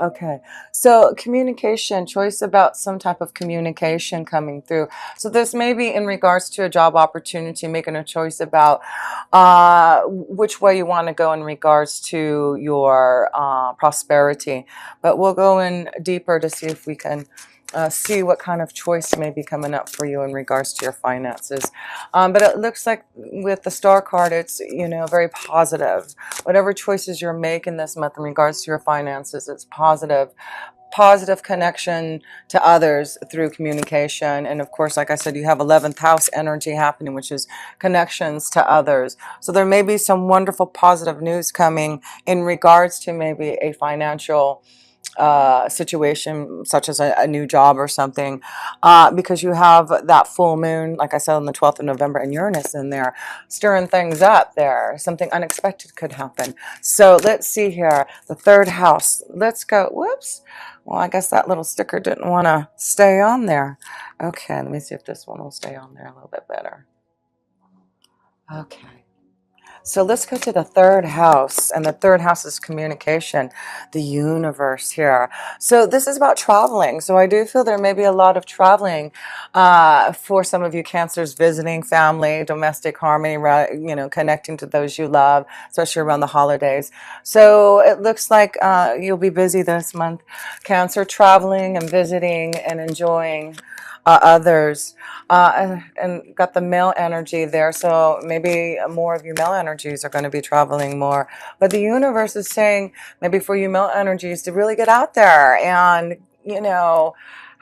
Okay, so communication, choice about some type of communication coming through. So this may be in regards to a job opportunity, making a choice about which way you want to go in regards to your prosperity. But we'll go in deeper to see if we can see what kind of choice may be coming up for you in regards to your finances. But it looks like with the star card, it's, very positive. Whatever choices you're making this month in regards to your finances, it's positive. Positive connection to others through communication. And of course, like I said, you have 11th house energy happening, which is connections to others. So there may be some wonderful positive news coming in regards to maybe a financial situation, such as a new job or something, because you have that full moon, like I said, on the 12th of November, and Uranus in there, stirring things up there. Something unexpected could happen. So let's see here. The third house. Let's go. Whoops. Well, I guess that little sticker didn't want to stay on there. Okay, let me see if this one will stay on there a little bit better. Okay. So let's go to the third house, and the third house is communication, the universe here. So this is about traveling. So I do feel there may be a lot of traveling for some of you Cancers, visiting family, domestic harmony, connecting to those you love, especially around the holidays. So it looks like you'll be busy this month, Cancer, traveling and visiting and enjoying others, and got the male energy there, so maybe more of you male energies are going to be traveling more. But the universe is saying maybe for you male energies to really get out there and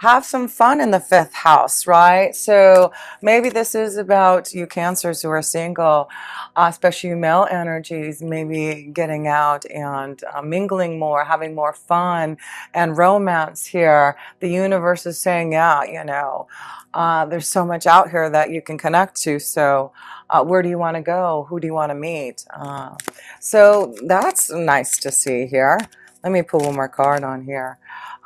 have some fun in the fifth house, right? So maybe this is about you Cancers who are single, especially you male energies, maybe getting out and mingling more, having more fun and romance here. The universe is saying, yeah, there's so much out here that you can connect to. So where do you want to go? Who do you want to meet? So that's nice to see here. Let me pull one more card on here.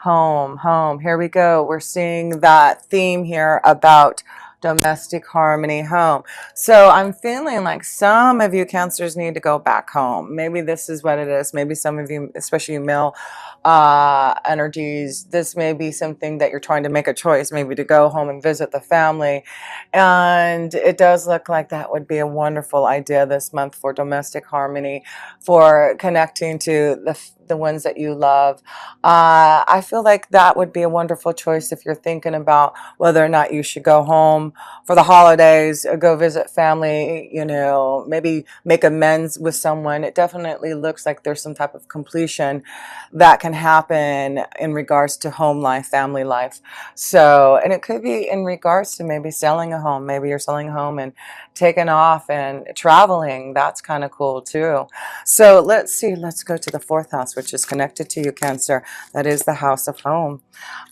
Home, home. Here we go. We're seeing that theme here about domestic harmony, home. So I'm feeling like some of you Cancers need to go back home. Maybe this is what it is. Maybe some of you, especially you male energies, this may be something that you're trying to make a choice, maybe to go home and visit the family. And it does look like that would be a wonderful idea this month for domestic harmony, for connecting to the ones that you love. I feel like that would be a wonderful choice if you're thinking about whether or not you should go home for the holidays, go visit family, maybe make amends with someone. It definitely looks like there's some type of completion that can happen in regards to home life, family life. So, and it could be in regards to maybe selling a home. Maybe you're selling a home and taking off and traveling. That's kind of cool too. So let's see, let's go to the fourth house, which is connected to you Cancer. That is the house of home.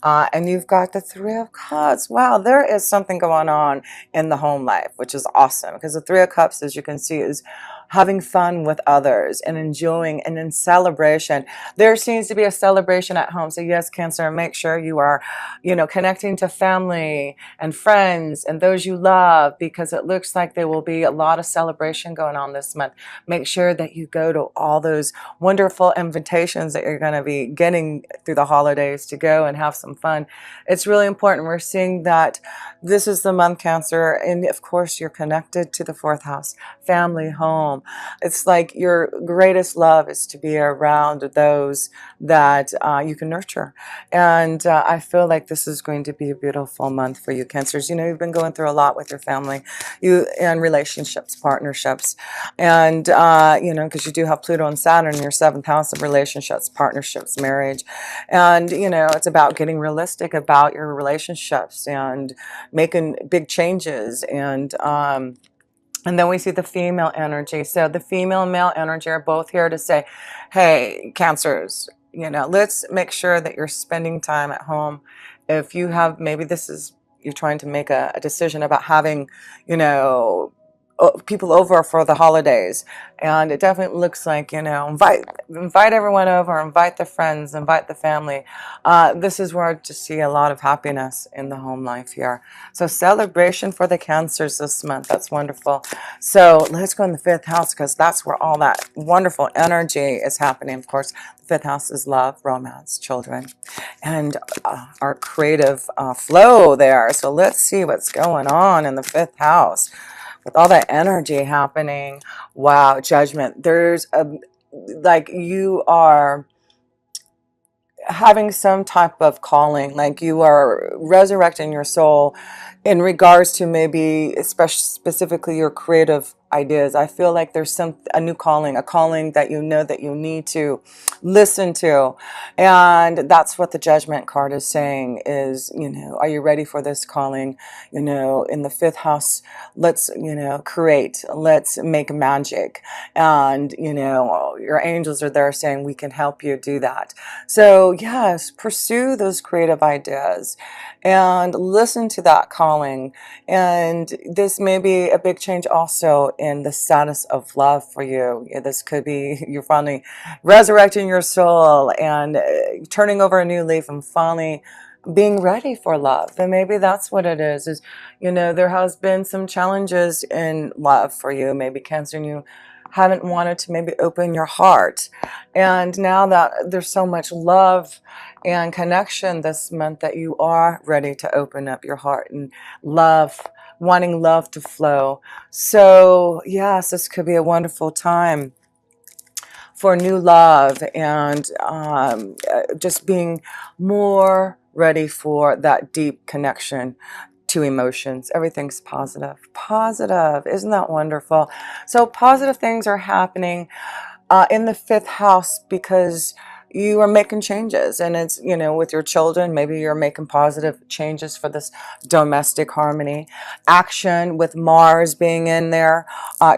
And you've got the Three of Cups. Wow, there is something going on in the home life, which is awesome, because the Three of Cups, as you can see, is having fun with others and enjoying, and in celebration. There seems to be a celebration at home. So yes, Cancer, make sure you are, connecting to family and friends and those you love, because it looks like there will be a lot of celebration going on this month. Make sure that you go to all those wonderful invitations that you're going to be getting through the holidays to go and have some fun. It's really important. We're seeing that this is the month, Cancer, and of course you're connected to the fourth house, family, home. It's like your greatest love is to be around those that you can nurture. And I feel like this is going to be a beautiful month for you Cancers. You've been going through a lot with your family, and relationships, partnerships, and because you do have Pluto and Saturn in your seventh house of relationships, partnerships, marriage. And it's about getting realistic about your relationships and making big changes. And then we see the female energy. So the female and male energy are both here to say, hey, Cancers, let's make sure that you're spending time at home. If you have, maybe this is, you're trying to make a decision about having, people over for the holidays, and it definitely looks like, you know, invite everyone over, invite the friends, invite the family. This is where I just see a lot of happiness in the home life here. So celebration for the Cancers this month. That's wonderful. So let's go in the fifth house, because that's where all that wonderful energy is happening. Of course, the fifth house is love, romance, children, and our creative flow there. So let's see what's going on in the fifth house with all that energy happening. Wow, judgment. There's a, like, you are having some type of calling, like you are resurrecting your soul in regards to maybe especially specifically your creative ideas. I feel like there's a new calling, a calling that you know that you need to listen to. And that's what the judgment card is saying is, you know, are you ready for this calling? You know, in the fifth house, let's, you know, create, let's make magic. And, you know, your angels are there saying we can help you do that. So yes, pursue those creative ideas and listen to that calling. And this may be a big change also in the status of love for you. This could be you're finally resurrecting your soul and turning over a new leaf and finally being ready for love. And maybe that's what it is, you know, there has been some challenges in love for you, maybe Cancer, and you haven't wanted to maybe open your heart. And now that there's so much love and connection this month, that you are ready to open up your heart and love, wanting love to flow. So yes, this could be a wonderful time for new love and just being more ready for that deep connection to emotions. Everything's positive. Positive. Isn't that wonderful? So positive things are happening in the fifth house because you are making changes, and it's, you know, with your children, maybe you're making positive changes for this domestic harmony. Action with Mars being in there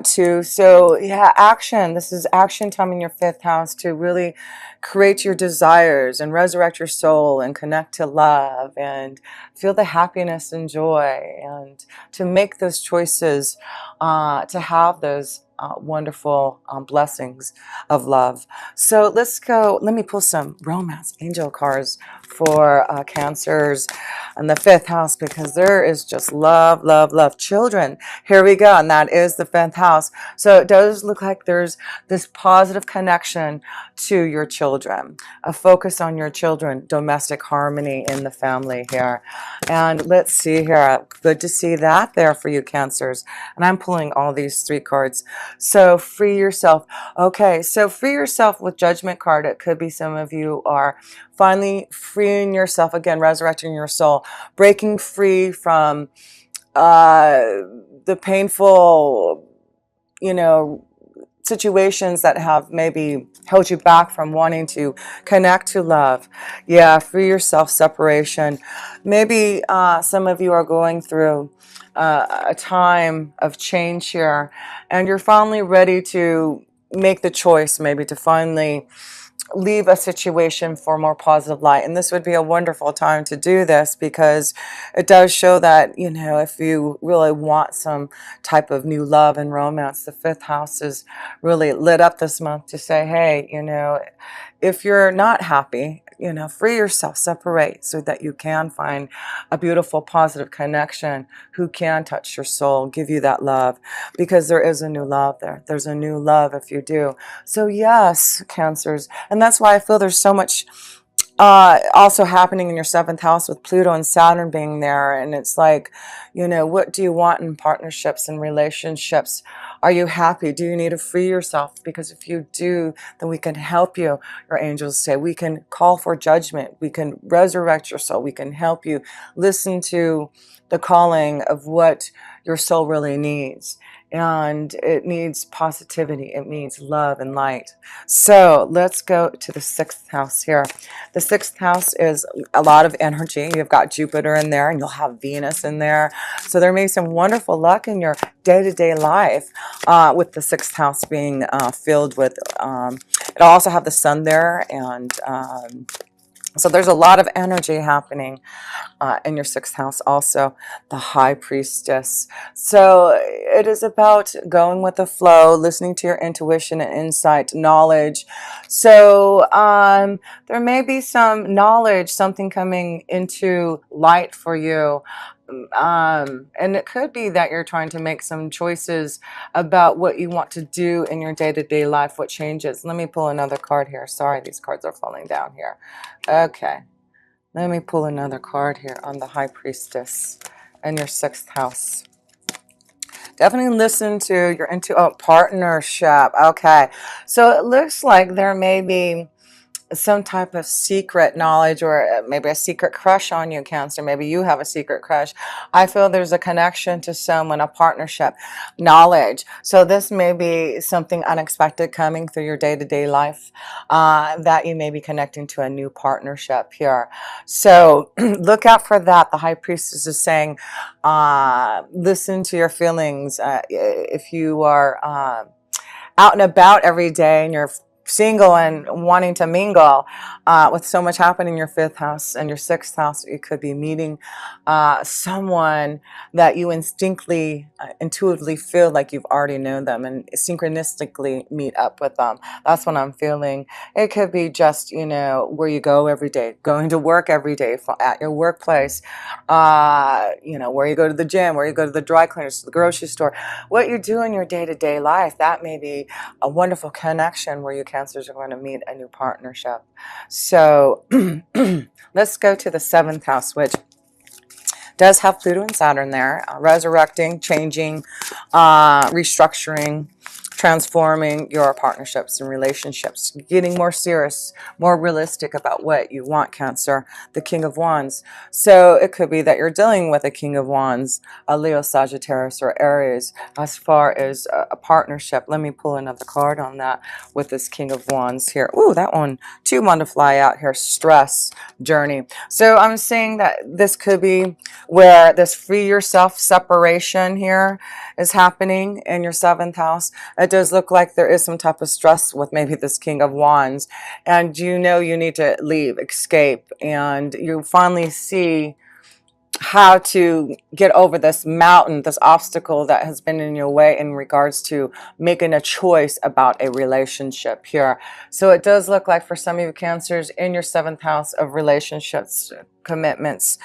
too. So yeah, action. This is action time in your fifth house to really create your desires and resurrect your soul and connect to love and feel the happiness and joy, and to make those choices, to have those wonderful blessings of love. So let's go. Let me pull some romance angel cards for Cancers in the fifth house, because there is just love, love, love. Children. Here we go. And that is the fifth house. So it does look like there's this positive connection to your children, a focus on your children, domestic harmony in the family here. And let's see here. Good to see that there for you, Cancers. And I'm pulling all these three cards. So free yourself. Okay, so free yourself with judgment card. It could be some of you are finally freeing yourself, again, resurrecting your soul, breaking free from the painful, you know, situations that have maybe held you back from wanting to connect to love. Yeah, free yourself, separation. Maybe some of you are going through a time of change here, and you're finally ready to make the choice, maybe to finally leave a situation for more positive light. And this would be a wonderful time to do this, because it does show that, you know, if you really want some type of new love and romance, the fifth house is really lit up this month to say, hey, you know, if you're not happy, you know, free yourself, separate, so that you can find a beautiful, positive connection who can touch your soul, give you that love, because there is a new love there. There's a new love if you do. So yes, Cancers. And that's why I feel there's so much also happening in your seventh house with Pluto and Saturn being there. And it's like, you know, what do you want in partnerships and relationships? Are you happy? Do you need to free yourself? Because if you do, then we can help you. Your angels say we can call for judgment. We can resurrect your soul. We can help you listen to the calling of what your soul really needs. And it needs positivity. It needs love and light. So let's go to the sixth house here. The sixth house is a lot of energy. You've got Jupiter in there, and you'll have Venus in there. So there may be some wonderful luck in your day-to-day life with the sixth house being filled with, it'll also have the sun there, and So there's a lot of energy happening in your sixth house, also the high priestess. So it is about going with the flow, listening to your intuition and insight, knowledge. So there may be some knowledge, something coming into light for you. And it could be that you're trying to make some choices about what you want to do in your day-to-day life, what changes. Let me pull another card here. Sorry, these cards are falling down here. Okay. Let me pull another card here on the High Priestess and your sixth house. Definitely listen to your partnership. Okay. So it looks like there may be some type of secret knowledge, or maybe a secret crush on you, Cancer. Maybe you have a secret crush. I feel there's a connection to someone, a partnership, knowledge. So this may be something unexpected coming through your day-to-day life, that you may be connecting to a new partnership here. So look out for that. The High Priestess is saying, listen to your feelings. If you are out and about every day and you're single and wanting to mingle, with so much happening in your fifth house and your sixth house, you could be meeting someone that you intuitively feel like you've already known them, and synchronistically meet up with them. That's what I'm feeling. It could be just, where you go every day, going to work every day, at your workplace, where you go to the gym, where you go to the dry cleaners, the grocery store, what you do in your day-to-day life. That may be a wonderful connection where you Cancers are going to meet a new partnership. So let's go to the seventh house, which does have Pluto and Saturn there, resurrecting, changing, restructuring, transforming your partnerships and relationships, getting more serious, more realistic about what you want, Cancer, the King of Wands. So it could be that you're dealing with a King of Wands, a Leo, Sagittarius, or Aries, as far as a partnership. Let me pull another card on that with this King of Wands here. Ooh, that one, two want to fly out here, stress, journey. So I'm saying that this could be where this free yourself separation here is happening in your seventh house. It does look like there is some type of stress with maybe this King of Wands, and you need to leave, escape, and you finally see how to get over this mountain, this obstacle that has been in your way in regards to making a choice about a relationship here. So it does look like for some of you Cancers in your seventh house of relationships, commitments,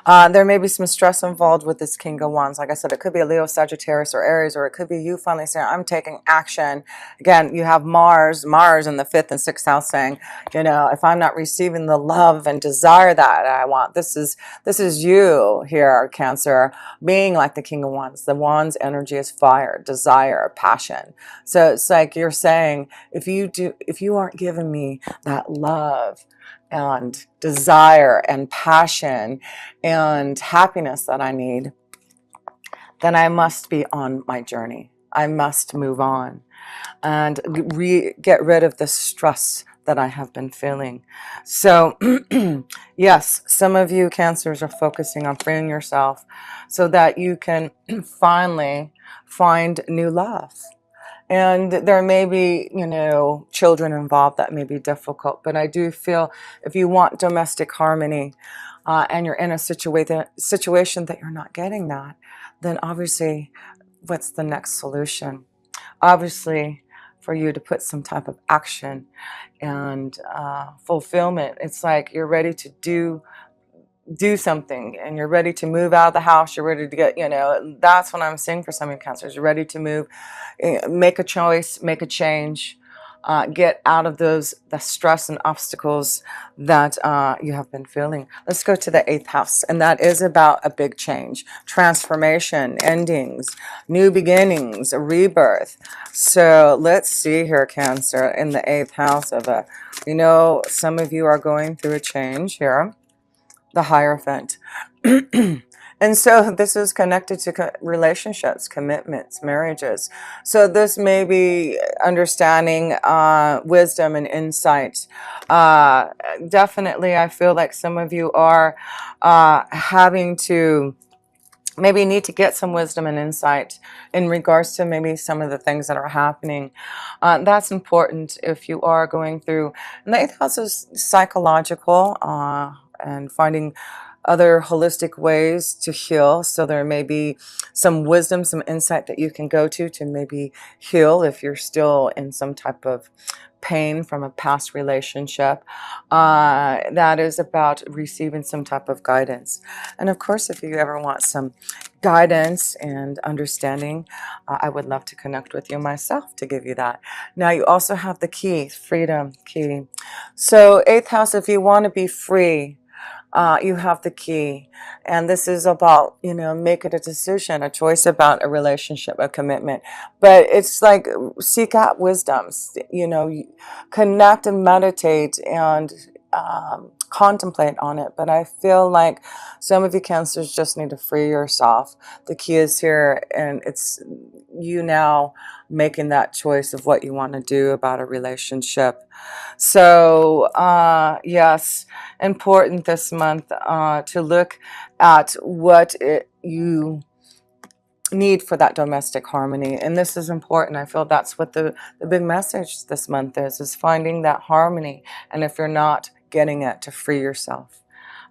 there may be some stress involved with this King of Wands. Like I said, it could be a Leo, Sagittarius, or Aries, or it could be you finally saying, I'm taking action. Again, you have Mars in the fifth and sixth house saying, if I'm not receiving the love and desire that I want, this is you here, Cancer, being like the King of Wands. The Wands energy is fire, desire, passion. So it's like you're saying, if you aren't giving me that love and desire and passion and happiness that I need, then I must be on my journey. I must move on and get rid of the stress that I have been feeling. So yes, some of you Cancers are focusing on freeing yourself so that you can finally find new love. And there may be, children involved that may be difficult. But I do feel if you want domestic harmony, and you're in a situation that you're not getting that, then obviously, what's the next solution? Obviously, for you to put some type of action and fulfillment. It's like you're ready to do something, and you're ready to move out of the house. You're ready to get, that's what I'm saying for some of you Cancers. You're ready to move, make a choice, make a change, get out of the stress and obstacles that you have been feeling. Let's go to the eighth house, and that is about a big change, transformation, endings, new beginnings, a rebirth. So let's see here, Cancer, in the eighth house of some of you are going through a change here. The Hierophant. And so this is connected to relationships, commitments, marriages. So this may be understanding, wisdom and insight. Definitely, I feel like some of you are having to maybe you need to get some wisdom and insight in regards to maybe some of the things that are happening. That's important if you are going through. And the eighth house is psychological, and finding other holistic ways to heal. So there may be some wisdom, some insight that you can go to maybe heal if you're still in some type of pain from a past relationship. That is about receiving some type of guidance. And of course, if you ever want some guidance and understanding, I would love to connect with you myself to give you that. Now, you also have the key, freedom key. So eighth house, if you want to be free, you have the key. And this is about, making a decision, a choice about a relationship, a commitment. But it's like seek out wisdoms, connect and meditate and contemplate on it. But I feel like some of you Cancers just need to free yourself. The key is here, and it's you now making that choice of what you want to do about a relationship. So, yes, important this month to look at what you need for that domestic harmony. And this is important. I feel that's what the big message this month is finding that harmony. And if you're not getting it, to free yourself.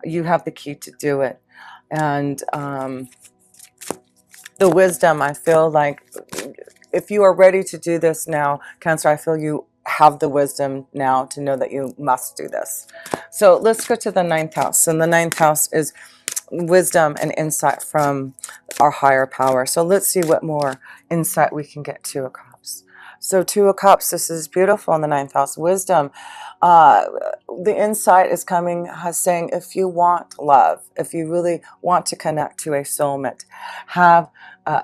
You have the key to do it. And the wisdom, I feel like if you are ready to do this now, Cancer, I feel you have the wisdom now to know that you must do this. So let's go to the ninth house. And the ninth house is wisdom and insight from our higher power. So let's see what more insight we can get. Two of Cups. So Two of Cups, this is beautiful in the ninth house. Wisdom. The insight is coming, saying if you want love, if you really want to connect to a soulmate, have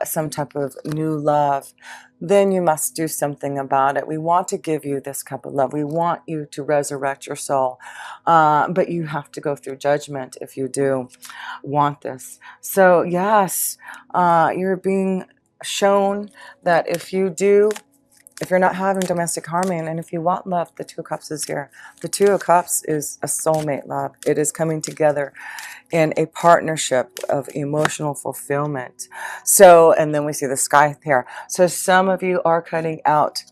some type of new love, then you must do something about it. We want to give you this cup of love. We want you to resurrect your soul. But you have to go through judgment if you do want this. So yes, you're being shown that if you're not having domestic harmony, and if you want love, the Two of Cups is here. The Two of Cups is a soulmate love. It is coming together in a partnership of emotional fulfillment. So, and then we see the Sky here. So some of you are cutting out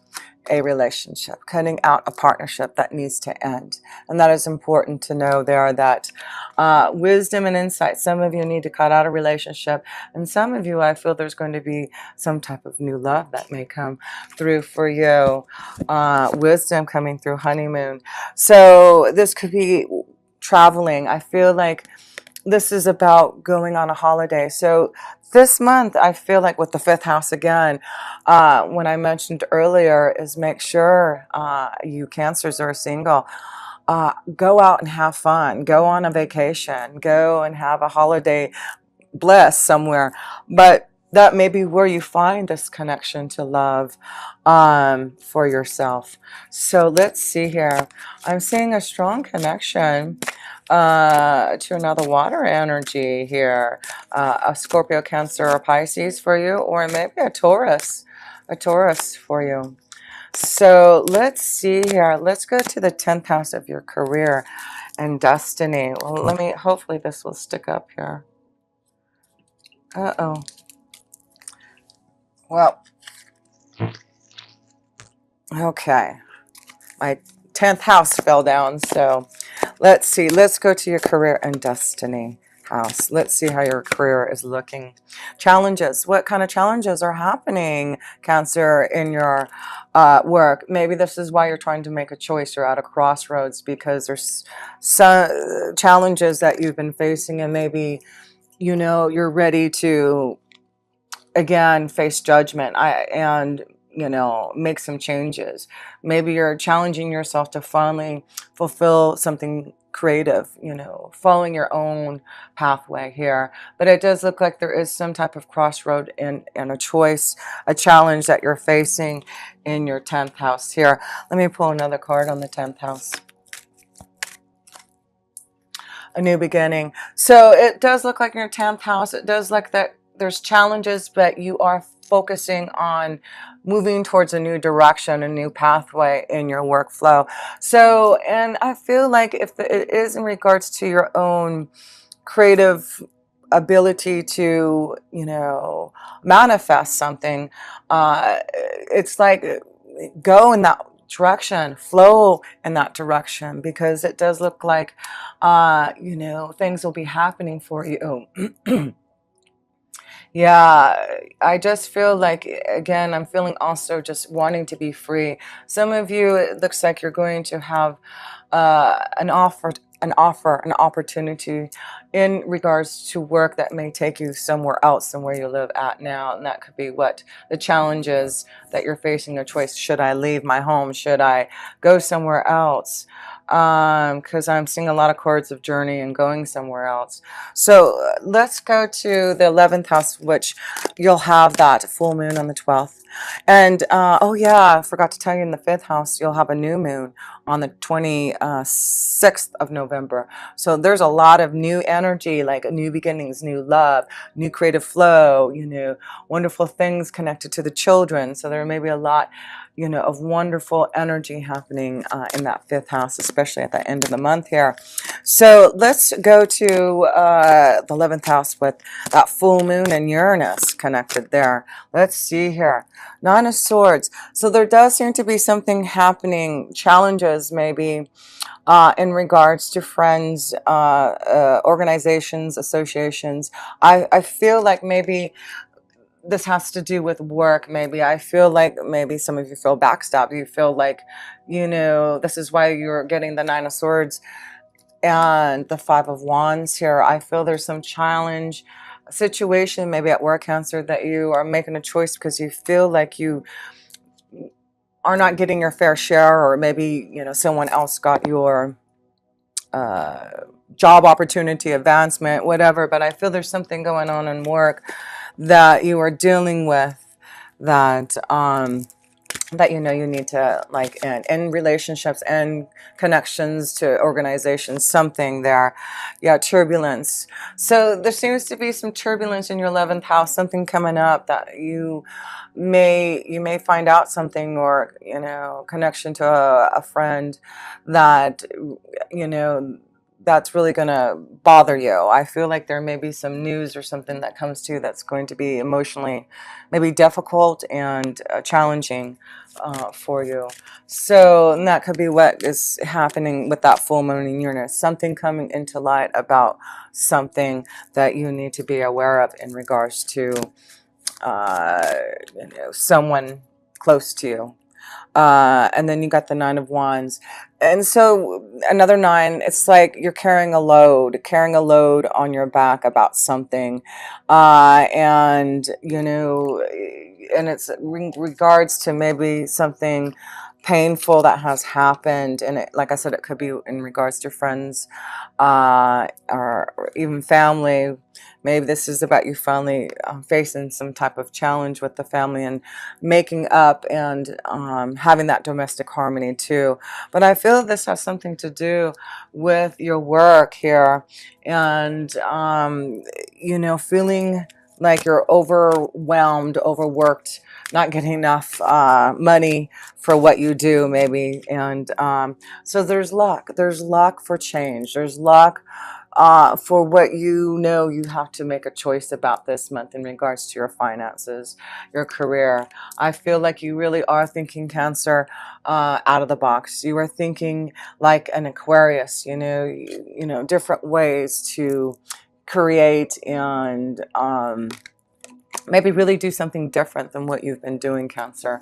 a relationship, cutting out a partnership that needs to end. And that is important to know there, that wisdom and insight. Some of you need to cut out a relationship, and some of you, I feel there's going to be some type of new love that may come through for you. Wisdom coming through, honeymoon. So this could be traveling. I feel like this is about going on a holiday. So this month, I feel like with the fifth house again, when I mentioned earlier, is make sure you Cancers are single. Go out and have fun. Go on a vacation. Go and have a holiday bliss somewhere. But that may be where you find this connection to love for yourself. So let's see here. I'm seeing a strong connection to another water energy here. A Scorpio, Cancer, or Pisces for you, or maybe a Taurus for you. So let's see here. Let's go to the 10th house of your career and destiny. Well, hopefully this will stick up here. Uh-oh. Well, okay. My 10th house fell down, so let's see. Let's go to your career and destiny house. Let's see how your career is looking. Challenges. What kind of challenges are happening, Cancer, in your work? Maybe this is why you're trying to make a choice. You're at a crossroads because there's some challenges that you've been facing, and maybe, you're ready to, again, face judgment and make some changes. Maybe you're challenging yourself to finally fulfill something creative, following your own pathway here. But it does look like there is some type of crossroad and a choice, a challenge that you're facing in your 10th house here. Let me pull another card on the 10th house. A new beginning. So it does look like in your 10th house, it does look that there's challenges, but you are focusing on moving towards a new direction, a new pathway in your workflow. So, and I feel like if it is in regards to your own creative ability to, manifest something, it's like go in that direction, flow in that direction, because it does look like, things will be happening for you. Yeah, I just feel like, again, I'm feeling also just wanting to be free. Some of you, it looks like you're going to have an opportunity in regards to work that may take you somewhere else than where you live at now. And that could be what the challenge is that you're facing a choice. Should I leave my home? Should I go somewhere else? Because I'm seeing a lot of chords of journey and going somewhere else. So let's go to the 11th house, which you'll have that full moon on the 12th. And oh yeah, I forgot to tell you, in the 5th house, you'll have a new moon on the 26th of November. So there's a lot of new energy, like new beginnings, new love, new creative flow, wonderful things connected to the children. So there may be a lot, of wonderful energy happening in that 5th house, especially at the end of the month here. So let's go to the 11th house with that full moon and Uranus connected there. Let's see here. 9 of Swords. So there does seem to be something happening, challenges maybe, in regards to friends, organizations, associations. I feel like maybe this has to do with work. Maybe I feel like maybe some of you feel backstabbed. You feel like, this is why you're getting the 9 of Swords and the 5 of Wands here. I feel there's some challenge situation maybe at work, Cancer, that you are making a choice because you feel like you are not getting your fair share, or maybe, someone else got your job opportunity, advancement, whatever. But I feel there's something going on in work that you are dealing with that that you need to, like, in relationships and connections to organizations, something there. Yeah, turbulence. So there seems to be some turbulence in your 11th house, something coming up that you may find out something, or connection to a friend that that's really going to bother you. I feel like there may be some news or something that comes to you that's going to be emotionally maybe difficult and challenging for you. So, and that could be what is happening with that full moon in Uranus. Something coming into light about something that you need to be aware of in regards to someone close to you. And then you got the 9 of Wands. And so another 9, it's like you're carrying a load on your back about something. And it's in regards to maybe something painful that has happened. And like I said, it could be in regards to friends, or even family. Maybe this is about you finally facing some type of challenge with the family and making up, and having that domestic harmony too. But I feel this has something to do with your work here, and feeling like you're overwhelmed, overworked, not getting enough money for what you do, maybe. And so there's luck for change. There's luck for what you have to make a choice about this month in regards to your finances, your career. I feel like you really are thinking, Cancer, out of the box. You are thinking like an Aquarius, different ways to create and maybe really do something different than what you've been doing, Cancer,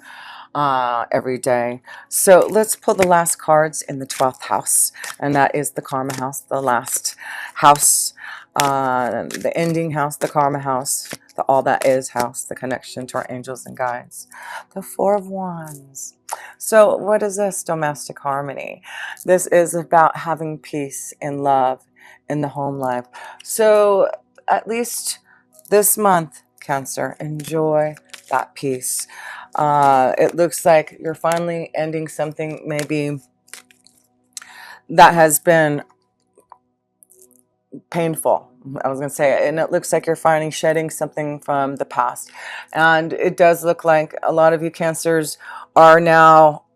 every day. So let's pull the last cards in the 12th house, and that is the Karma house, the last house, the ending house, the Karma house, the all that is house, the connection to our angels and guides. The 4 of Wands. So what is this? Domestic harmony. This is about having peace and love in the home life. So at least this month, Cancer, enjoy that peace. It looks like you're finally ending something maybe that has been painful. I was going to say, and it looks like you're finally shedding something from the past. And it does look like a lot of you Cancers are now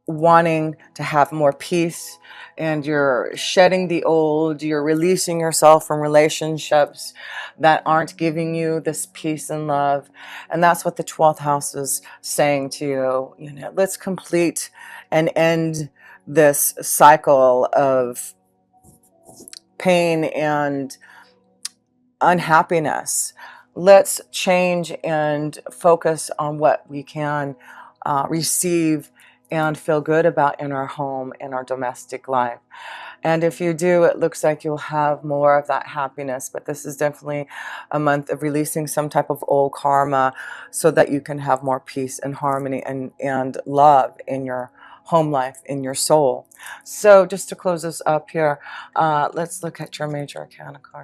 wanting to have more peace, and you're shedding the old, you're releasing yourself from relationships that aren't giving you this peace and love. And that's what the 12th house is saying to you. You know, let's complete and end this cycle of pain and unhappiness. Let's change and focus on what we can receive and feel good about in our home, in our domestic life. And if you do, it looks like you'll have more of that happiness. But this is definitely a month of releasing some type of old karma so that you can have more peace and harmony and love in your home life, in your soul. So just to close this up here, let's look at your major arcana card.